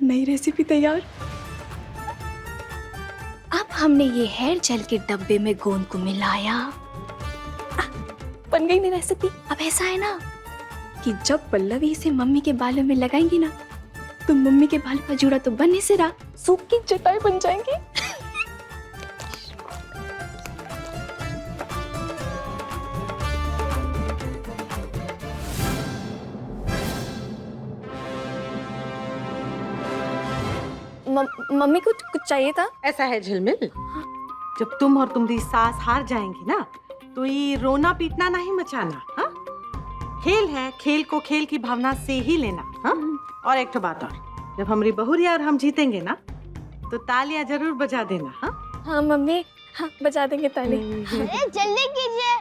नई रेसिपी तैयार। अब हमने ये हेयर जेल के डब्बे में गोंद को मिलाया। बन गई नई रेसिपी। अब ऐसा है ना कि जब पल्लवी इसे मम्मी के बालों में लगाएंगी ना, तो मम्मी के बाल का जूड़ा तो बन ही से रहा, सूख की चटाई बन जाएंगी। मम्मी को कुछ चाहिए था। ऐसा है झिलमिल, जब तुम और तुम्हारी सास हार जाएंगी ना, तो ये रोना पीटना नहीं मचाना। हाँ, खेल है, खेल को खेल की भावना से ही लेना। हाँ, और एक तो बात और, जब हमारी बहुरिया और हम जीतेंगे ना, तो तालियां जरूर बजा देना। हाँ हाँ मम्मी, हाँ बजा देंगे ताली। अरे जल्दी कीजिए,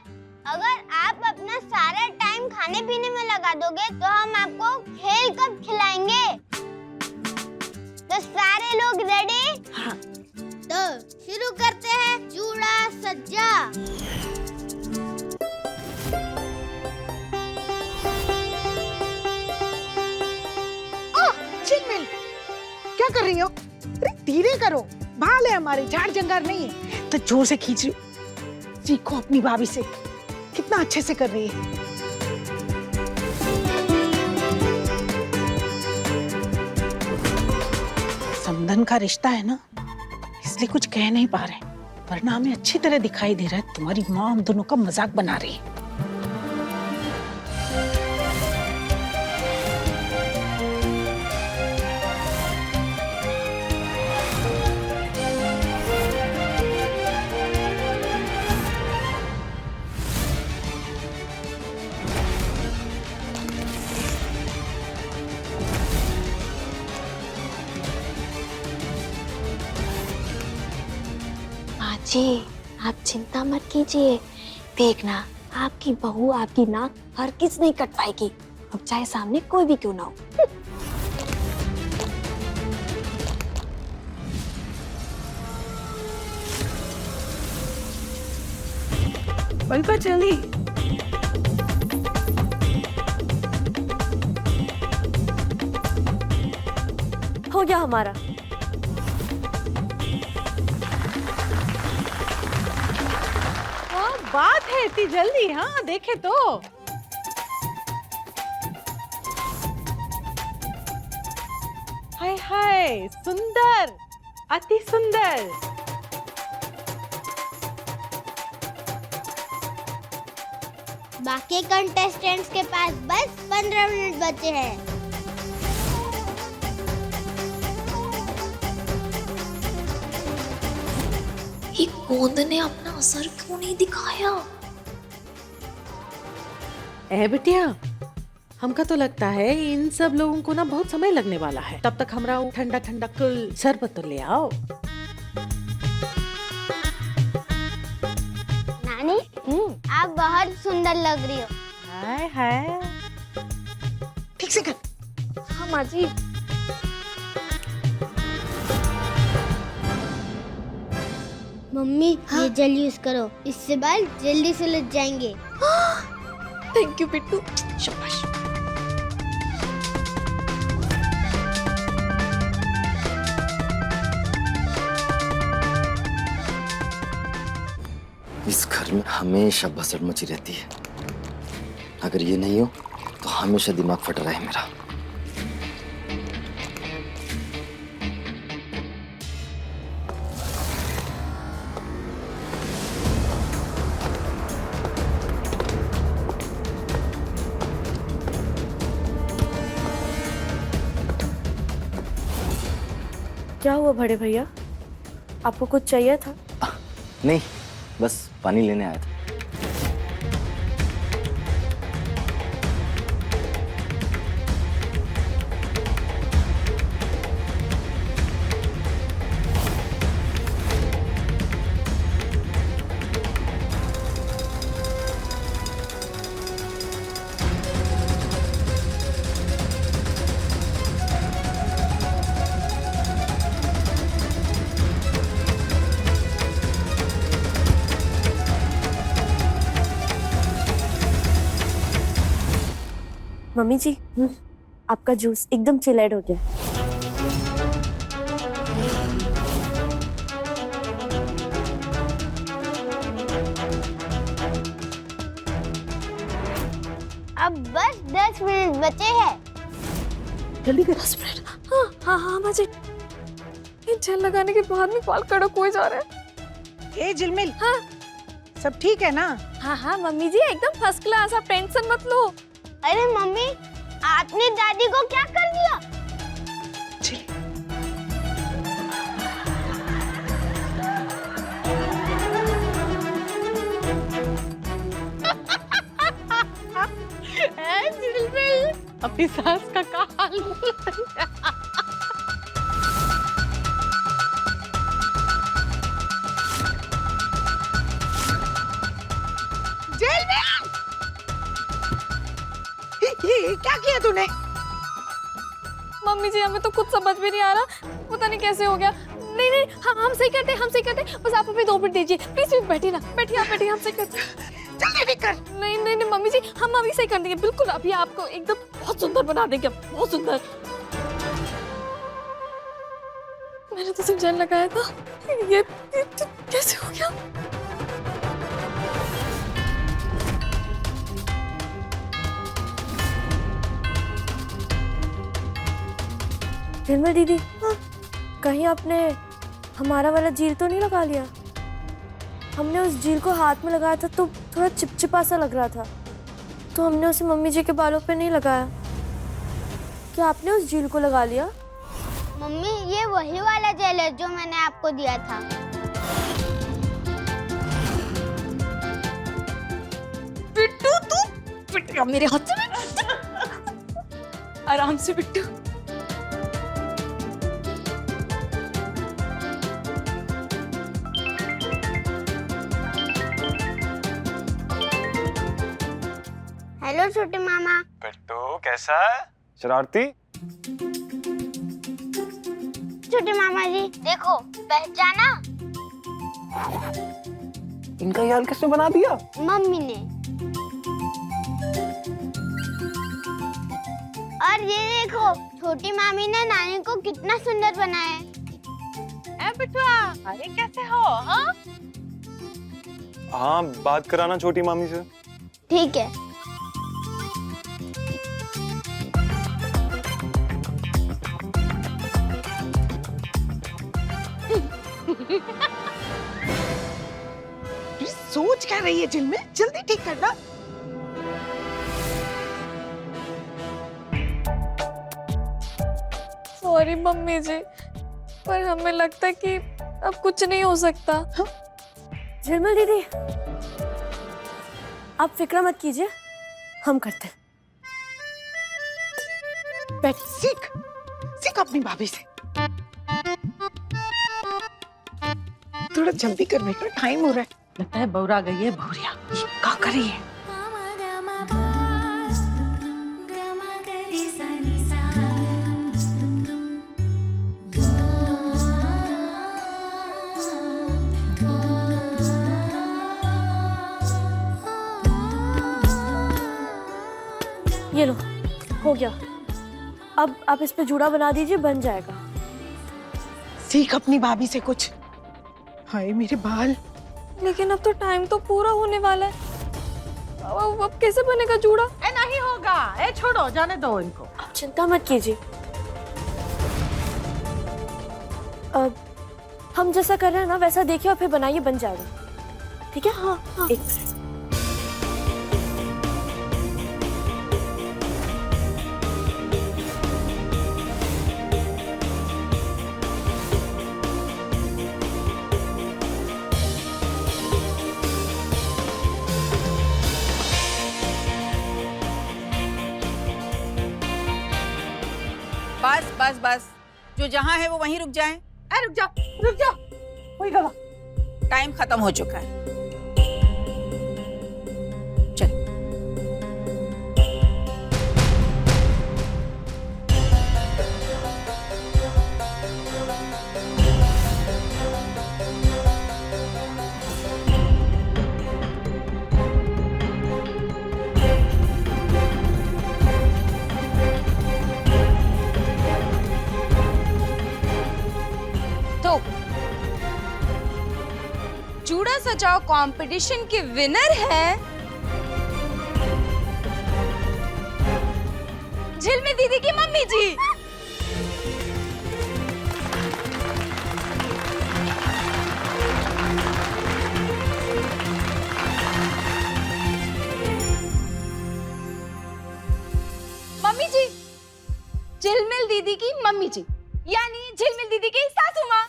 अगर आप अपना सारा टाइम खाने पीने में लगा दोगे तो हम आपको खेल कब खिलाएंगे। तो सारे लोग रेडी? हाँ। तो शुरू करते हैं। जूड़ा सज्जा। झिलमिल, क्या कर रही हो? अरे धीरे करो, बाल है हमारे, झाड़ जंगार नहीं है, तो जोर से खींच रही हो। सीखो अपनी भाभी से, कितना अच्छे से कर रही है। समधन का रिश्ता है ना, इसलिए कुछ कह नहीं पा रहे, वरना हमें अच्छी तरह दिखाई दे रहा है तुम्हारी माँ हम दोनों का मजाक बना रही है। जी आप चिंता मत कीजिए, देखना आपकी बहू आपकी नाक हर किस नहीं कट पाएगी, अब चाहे सामने कोई भी क्यों ना हो। बल्पा जल्दी। हो गया हमारा। बात है इतनी जल्दी? हाँ देखे तो। हाय हाय, सुंदर, अति सुंदर। बाकी कंटेस्टेंट्स के पास बस 15 मिनट बचे हैं। ये गोंद ने अपना असर क्यों नहीं दिखाया? ए बिटिया, हमका तो लगता है इन सब लोगों को ना बहुत समय लगने वाला है, तब तक हमरा ठंडा ठंडा कुल शरबत तो ले आओ। नानी, आप बहुत सुंदर लग रही हो। हाय हाय। ठीक से कर। हाँ माँ जी। मम्मी, ये जेल यूज करो, इससे बाल जल्दी सुलझ जाएंगे। थैंक यू बिट्टू, शाबाश। इस घर में हमेशा भसड़ मची रहती है, अगर ये नहीं हो तो हमेशा दिमाग फट रहा है मेरा। क्या हुआ बड़े भैया, आपको कुछ चाहिए था? नहीं, बस पानी लेने आया था। मम्मी जी, आपका जूस एकदम चिल्ड हो गया। अब बस 10 मिनट बचे हैं। जल्दी कर। 10 मिनट। हाँ हाँ हाँ माँ जी, ये जेल लगाने के बाद में बाल कड़क हुए जा रहे हैं। ए झिलमिल, हाँ सब ठीक है ना? हाँ हाँ मम्मी जी एकदम फर्स्ट क्लास, आप टेंशन मत लो। अरे मम्मी, आपने दादी को क्या कर दिया? चल। अपनी सास का क्या हाल? ये क्या किया तूने? मम्मी जी हमें तो कुछ समझ में नहीं आ रहा, पता नहीं कैसे हो गया। नहीं नहीं हम सही करते, हम सही करते, बस आप हमें 2 मिनट दीजिए प्लीज। बैठिए ना, बैठिए आप, बैठिए, हम सही करते। जल्दी भी कर। नहीं नहीं नहीं मम्मी जी, हम अभी सही कर देंगे, बिल्कुल अभी आपको एकदम बहुत सुंदर बना देंगे, बहुत सुंदर। मैंने तो सिर्फ जेल लगाया था, ये कैसे हो गया? झिलमिल दीदी, कहीं आपने हमारा वाला जील तो नहीं लगा लिया? हमने उस जील को हाथ में लगाया था तो थोड़ा चिपचिपा सा लग रहा था, तो हमने उसे मम्मी जी के बालों पे नहीं लगाया। क्या आपने उस जील को लगा लिया? मम्मी, ये वही वाला जेल है जो मैंने आपको दिया था। बिट्टू, तू बिट्टू मेरे हाथ से। आराम से बिट्टू। हेलो छोटे मामा। बिट्टू कैसा है? शरारती? छोटे मामा जी देखो, पहचाना? इनका ये हाल किसने बना दिया? मम्मी ने। और ये देखो, छोटी मामी ने नानी को कितना सुंदर बनाया है। बिट्टुआ, अरे कैसे हो? हाँ हाँ, बात कराना छोटी मामी से। ठीक है। सोच क्या रही है झिलमिल? जल्दी ठीक करना। सॉरी मम्मी जी, पर हमें लगता है कि अब कुछ नहीं हो सकता। झिलमिल दीदी, आप फिक्र मत कीजिए, हम करते हैं। बैठ, सीख सीख अपनी भाभी से। थोड़ा जल्दी कर बेटा, टाइम हो रहा है। लगता है बौरा गई है भौरिया। क्या कर रही है? ये लो, हो गया। अब आप इस पे जूड़ा बना दीजिए, बन जाएगा। सीख अपनी भाभी से कुछ। हाय मेरे बाल। लेकिन अब तो टाइम तो पूरा होने वाला है, अब कैसे बनेगा जूड़ा? नहीं होगा, छोड़ो, जाने दो इनको। आप चिंता मत कीजिए, अब हम जैसा कर रहे हैं ना वैसा देखिए और फिर बनाइए, बन जाएगा। ठीक है? हाँ हाँ। एक मिनट। बस बस बस, जो जहाँ है वो वहीं रुक जाएं। रुक जाओ, रुक जाओ। वही गवा। टाइम खत्म हो चुका है। चल। तो जूड़ा सजाओ कंपटीशन के विनर है झिलमिल दीदी की मम्मी जी। मम्मी जी, झिलमिल दीदी की मम्मी जी, यानी झिलमिल दीदी की सासू माँ।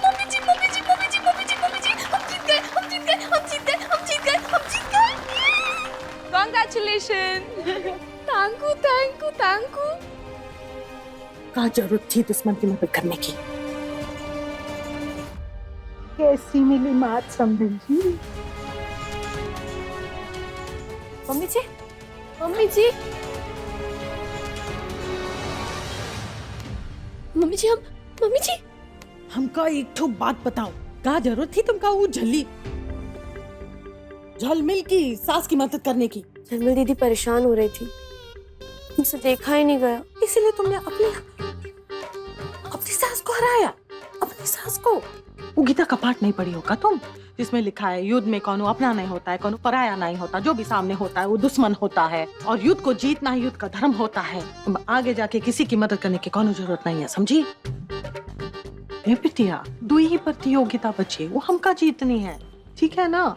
मम्मी जी, मम्मी जी, मम्मी जी, मम्मी जी, मम्मी जी, हम जीत गए, हम जीत गए, हम जीत गए, हम जीत गए, हम जीत गए। Congratulations! Thank you, thank you, thank you. क्या जरूरत थी दुश्मन की मदद करने की? कैसी मिली मात समझी जी? मम्मी जी, मम्मी जी, मम्मी जी, हम मम्मी जी। हमका एक ठो बात बताओ, क्या जरूरत थी तुमका वो झलमिल की सास की मदद करने की? झलमिल दीदी परेशान हो रही थी, मुझसे देखा ही नहीं गया, इसीलिए तुमने अपनी सास को हराया। अपनी सास को वो गीता का पाठ नहीं पढ़ी होगा तुम, जिसमें लिखा है युद्ध में कौनो अपना नहीं होता है, कौनो पराया नहीं होता, जो भी सामने होता है वो दुश्मन होता है, और युद्ध को जीतना ही युद्ध का धर्म होता है। तुम आगे जाके किसी की मदद करने की कौनो जरूरत नहीं है, समझी? ए बिटिया, दो ही प्रतियोगिता बचे, वो हमका जीतनी है, ठीक है ना?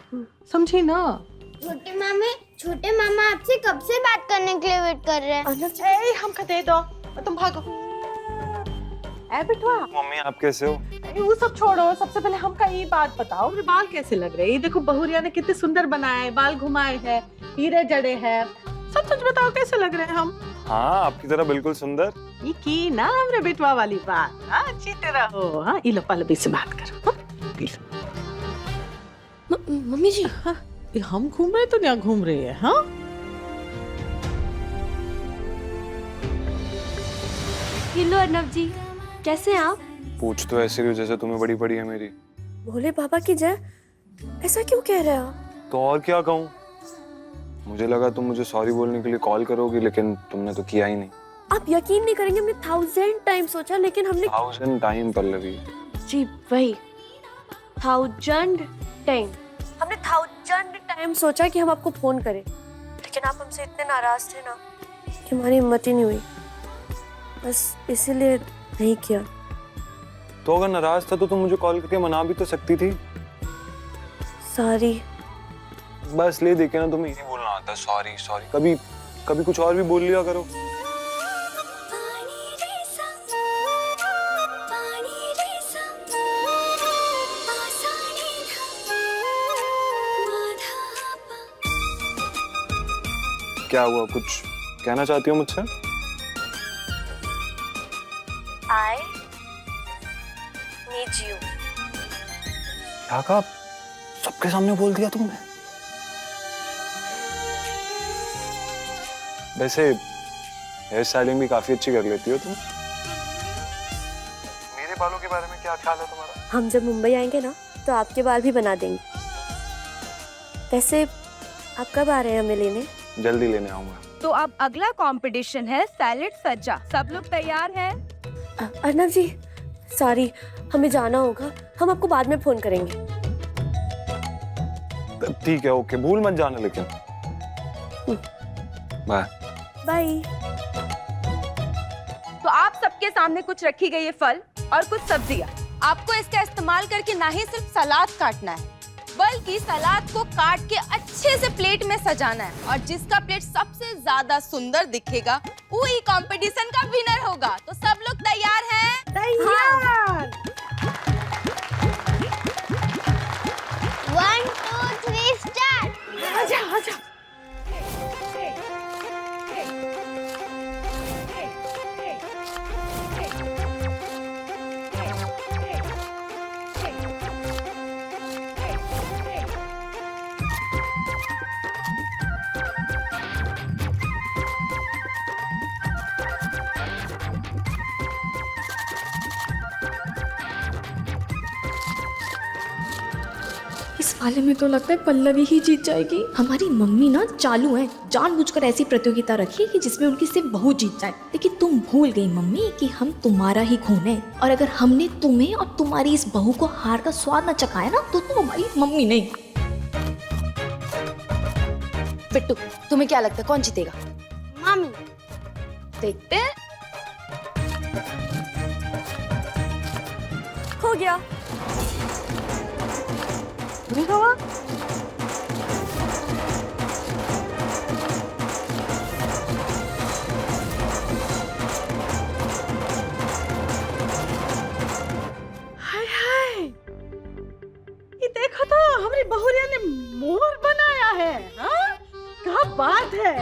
समझी ना? छोटे मामा आपसे कब से बात करने के लिए वेट कर रहे हैं। ए हमका दे दो, तुम भागो। ए बिटवा, मम्मी आप कैसे हो? वो सब छोड़ो, सबसे पहले हमका ये बात बताओ, मेरे बाल कैसे लग रहे हैं? ये देखो बहुरिया ने कितने सुंदर बनाए, बाल घुमाए हैं, हीरे जड़े हैं, सब कुछ बताओ कैसे लग रहे हैं हम? हाँ आपकी तरह बिल्कुल सुंदर। ये की ना हमरे बिटवा वाली बात, हाँ अच्छी तरह हो, हाँ ये लो पल्लवी से बात करो, मम्मी जी, हाँ हम घूम रहे तो क्या घूम रहे हैं? हाँ हेलो अर्नव जी, कैसे हैं आप? पूछ तो ऐसे रही हो जैसे तुम्हें बड़ी पड़ी है मेरी। भोले बाबा की जय, ऐसा क्यों कह रहे हो? तो और क्या कहूँ, मुझे लगा तुम मुझे सॉरी बोलने के लिए कॉल करोगी, लेकिन तुमने तो किया ही नहीं। आप यकीन नहीं करेंगे, हमने 1000 टाइम सोचा, लेकिन हमने 1000 टाइम पल्लवी। जी वही 1000 टाइम, हमने 1000 टाइम सोचा कि हम आपको फोन करें, लेकिन आप हमसे इतने नाराज थे ना कि हमारी हिम्मत ही नहीं हुई, बस इसीलिए नहीं किया। तो अगर नाराज था तो तुम मुझे कॉल करके मना भी तो सकती थी। सॉरी। बस ले देखे ना, तुम्हें यही बोलना आता है सॉरी सॉरी, कभी कभी कुछ और भी बोल लिया करो। क्या हुआ, कुछ कहना चाहती हो मुझसे? I need you। क्या कहा, सबके सामने बोल दिया तुमने? वैसे हेयर स्टाइलिंग भी काफी अच्छी कर लेती हो तुम। मेरे बालों के बारे में क्या ख्याल है तुम्हारा? हम जब मुंबई आएंगे ना तो आपके बाल भी बना देंगे। वैसे आप कब आ रहे हैं हमें लेने? जल्दी लेने आऊंगा। तो अब अगला कंपटीशन है सैलेड सज्जा, सब लोग तैयार हैं? अर्नव जी सॉरी, हमें जाना होगा, हम आपको बाद में फोन करेंगे। ठीक है ओके, भूल मत जाना लेकिन। Bye bye. तो आप सबके सामने कुछ रखी गई है फल और कुछ सब्जियां। आपको इसका इस्तेमाल करके ना ही सिर्फ सलाद काटना है, बल्कि सलाद को काट के अच्छे से प्लेट में सजाना है, और जिसका प्लेट सबसे ज्यादा सुंदर दिखेगा वो ही कंपटीशन का विनर होगा। तो सब लोग तैयार हैं? तैयार। 1 2 3 स्टार्ट। आजा आजा। इस वाले में तो लगता है पल्लवी ही जीत जाएगी। हमारी मम्मी ना चालू है, जानबूझकर ऐसी प्रतियोगिता रखी कि जिसमें उनकी सिर्फ बहू जीत जाए। लेकिन तुम भूल गई मम्मी कि हम तुम्हारा ही खून है, और अगर हमने तुम्हें और तुम्हारी इस बहू को हार का स्वाद न चखाया ना तो तुम हमारी मम्मी नहीं। बिट्टू, तुम्हें क्या लगता है कौन जीतेगा? मम्मी। देखते हैं। हो गया। हाय हाय, ये देखो तो हमारी बहुरिया ने मोर बनाया है। हाँ, क्या बात है।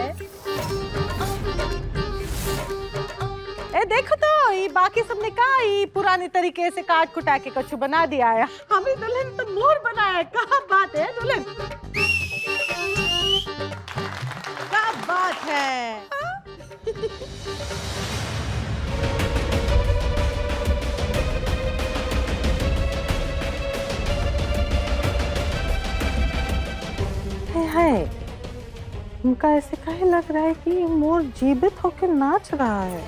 ए देखो तो ये बाकी सबने कहा ये पुराने तरीके से काट कुटा के कछु बना दिया है। हमें दुल्हन तो मोर बनाया है। क्या बात है दुल्हन, क्या बात है। है उनका ऐसे काहे लग रहा है कि ये मोर जीवित होकर नाच रहा है।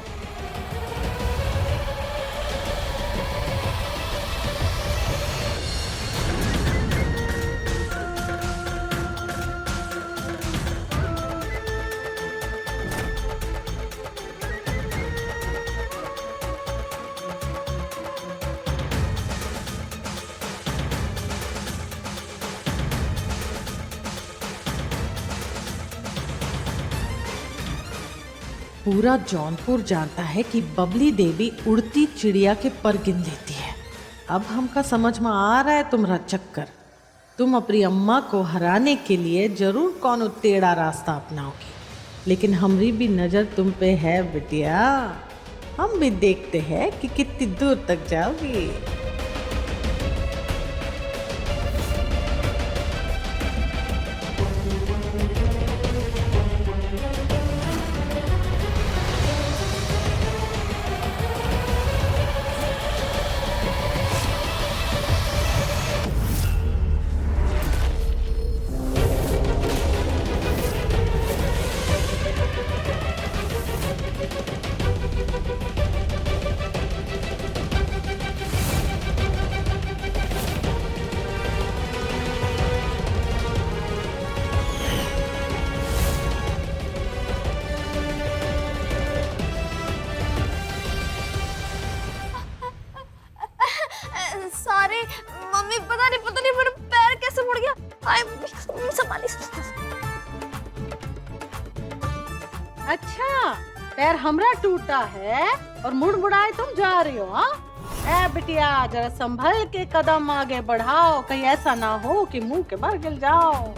पूरा जौनपुर जानता है कि बबली देवी उड़ती चिड़िया के पर गिन लेती है। अब हमका समझ में आ रहा है तुम्हारा चक्कर। तुम अपनी अम्मा को हराने के लिए जरूर कौन टेढ़ा रास्ता अपनाओगी, लेकिन हमारी भी नजर तुम पे है बिटिया। हम भी देखते हैं कि कितनी दूर तक जाओगी। सारे मम्मी पता नहीं मेरा पैर कैसे मुड़ गया। आए संभाली। अच्छा, पैर हमरा टूटा है और मुड़ मुड़ाए तुम जा रही हो। हाँ ए बिटिया, जरा संभल के कदम आगे बढ़ाओ, कहीं ऐसा ना हो कि मुंह के बल गिर जाओ।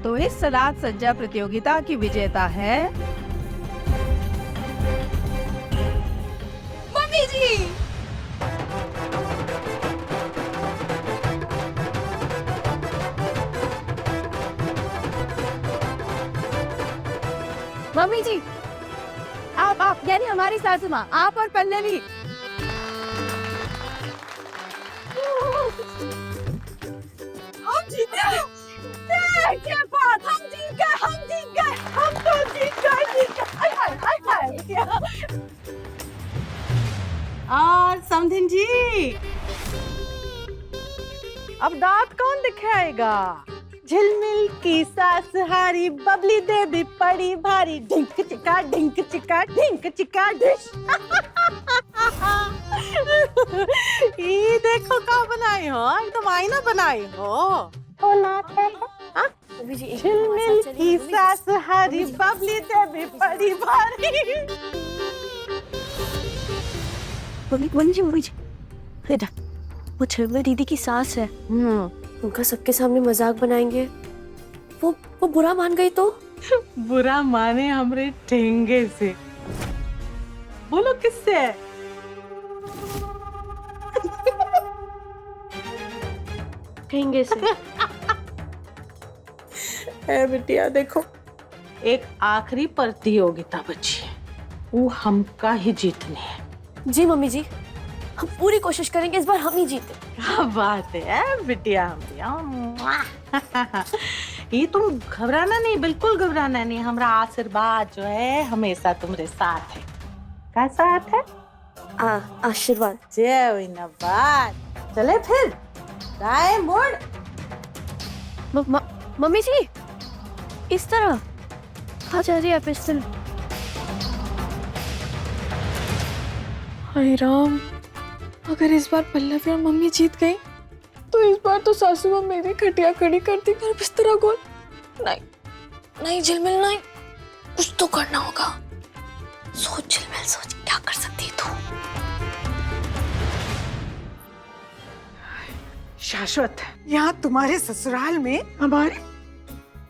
तो इस सलाद सज्जा प्रतियोगिता की विजेता है मम्मी जी। मम्मी जी, आप यानी हमारी सासू माँ, आप और पल्लवी। हम जीते। क्या बात, हम जीत गए, हम जीत गए, हम तो जीत गए, जीत गए। हाय हाय हाय हाय। और समधिन जी, अब दांत कौन दिखाएगा? झिलमिल की सास हारी, बबली देवी पड़ी भारी, ढिंक चिका ढिंक चिका ढिंक चिका डिश। ये देखो क्या बनाई हो, एकदम आईना बनाई हो। झिलमिल की सास हारी, बबली देवी पड़ी भारी। मम्मी जी बेटा, वो झिलमिल दीदी की सास है। उनका सबके सामने मजाक बनाएंगे, वो बुरा मान गई तो? बुरा माने हमरे ठेंगे से। बोलो किससे? कहेंगे से। ए बिटिया देखो, एक आखिरी प्रतियोगिता बची है, वो हमका ही जीतनी है। जी मम्मी जी, हम पूरी कोशिश करेंगे इस बार हम ही जीते। क्या बात है बिटिया ये तुम घबराना नहीं, बिल्कुल घबराना नहीं। हमारा आशीर्वाद जो है हमेशा तुम्हारे साथ है। क्या साथ है? आशीर्वाद। जय विनबाद। चले फिर दाएं मुड़। मम्मी जी इस तरह कहाँ जा रही है पिस्टल? हाय राम, अगर इस बार पल्लवी और मम्मी जीत गई तो इस बार तो सासू माँ मेरी खटिया खड़ी कर दी घर बिस्तरा गोल। नहीं नहीं झिलमिल नहीं, कुछ तो करना होगा। सोच झिलमिल सोच, क्या कर सकती है तू? शाश्वत, यहाँ तुम्हारे ससुराल में हमारे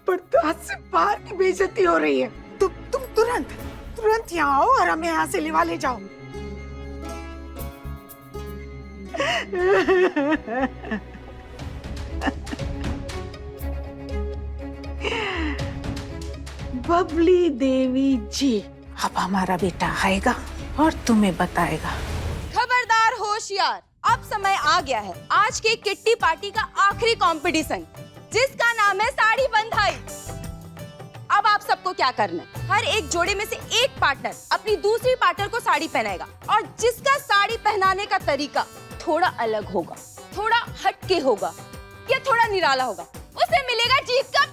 बर्दाश्त से बाहर की बेइज्जती हो रही है। तुम तुरंत यहाँ आओ और हमें यहाँ से लिवा ले जाओ। बबली देवी जी, अब हमारा बेटा आएगा और तुम्हें बताएगा। खबरदार होशियार, अब समय आ गया है आज के किट्टी पार्टी का आखिरी कंपटीशन, जिसका नाम है साड़ी बंधाई। अब आप सबको क्या करना है, हर एक जोड़े में से एक पार्टनर अपनी दूसरी पार्टनर को साड़ी पहनाएगा और जिसका साड़ी पहनाने का तरीका थोड़ा अलग होगा, थोड़ा हटके होगा या थोड़ा निराला होगा, उसे मिलेगा जीत का